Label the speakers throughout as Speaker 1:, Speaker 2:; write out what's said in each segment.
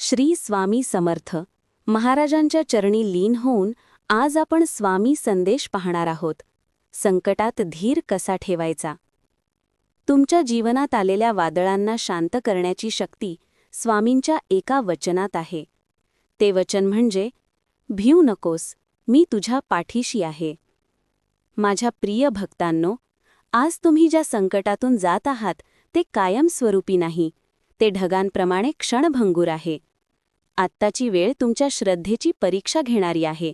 Speaker 1: श्री स्वामी समर्थ महाराजांच्या चरणी लीन होऊन आज आपण स्वामी संदेश पाहणार आहोत. संकटात धीर कसा ठेवायचा. तुमच्या जीवनात आलेल्या वादळांना शांत करण्याची शक्ती स्वामींच्या एका वचनात आहे. ते वचन म्हणजे, भिऊ नकोस, मी तुझ्या पाठीशी आहे. माझ्या प्रिय भक्तांनो, आज तुम्ही ज्या संकटातून जात आहात ते कायमस्वरूपी नाही, ते ढगांप्रमाणे क्षणभंगूर आहे. आत्ताची वेळ तुमच्या श्रद्धेची परीक्षा घेणारी आहे.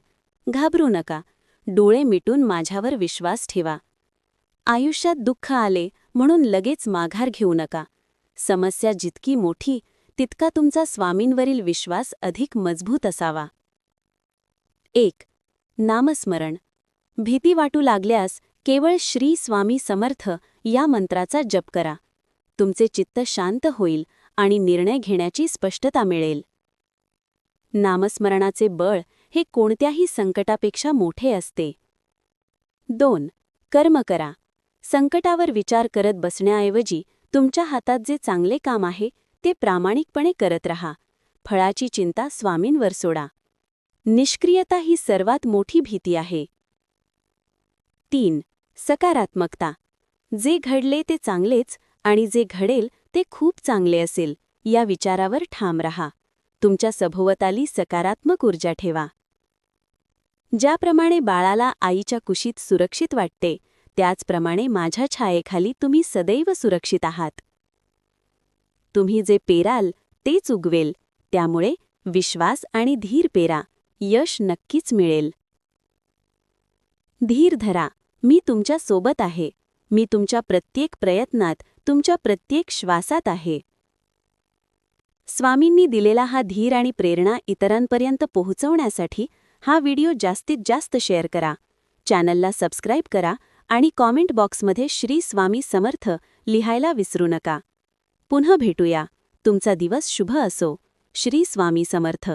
Speaker 1: घाबरू नका, डोळे मिटून माझ्यावर विश्वास ठेवा. आयुष्यात दुःख आले म्हणून लगेच माघार घेऊ नका. समस्या जितकी मोठी तितका तुमचा स्वामींवरील विश्वास अधिक मजबूत असावा. 1. नामस्मरण. भीती वाटू लागल्यास केवळ श्री स्वामी समर्थ या मंत्राचा जप करा. तुमचे चित्त शांत होईल आणि निर्णय घेण्याची स्पष्टता मिळेल. नामस्मरणाचे बळ हे कोणत्याही संकटापेक्षा मोठे असते. 2. कर्म करा. संकटावर विचार करत बसण्याऐवजी तुमच्या हातात जे चांगले काम आहे ते प्रामाणिकपणे करत रहा. फळाची चिंता स्वामींवर सोडा. निष्क्रियता ही सर्वात मोठी भीती आहे. 3. सकारात्मकता. जे घडले ते चांगलेच आणि जे घडेल ते खूप चांगले असेल या विचारावर ठाम रहा. तुमच्या सभोवताली सकारात्मक ऊर्जा ठेवा. ज्याप्रमाणे बाळाला आईच्या कुशीत सुरक्षित वाटते, त्याचप्रमाणे माझ्या छायेखाली तुम्ही सदैव सुरक्षित आहात. तुम्ही जे पेराल तेच उगवेल, त्यामुळे विश्वास आणि धीर पेरा, यश नक्कीच मिळेल. धीर धरा, मी तुमच्या सोबत आहे. मी तुमच्या प्रत्येक प्रयत्नात, तुमच्या प्रत्येक श्वासात आहे. स्वामींनी दिलेला हा धीर आणि प्रेरणा इतरांपर्यंत पोहोचवण्यासाठी हा व्हिडिओ जास्तीत जास्त शेअर करा. चॅनलला सबस्क्राईब करा आणि कॉमेंट बॉक्समध्ये श्री स्वामी समर्थ लिहायला विसरू नका. पुन्हा भेटूया. तुमचा दिवस शुभ असो. श्री स्वामी समर्थ.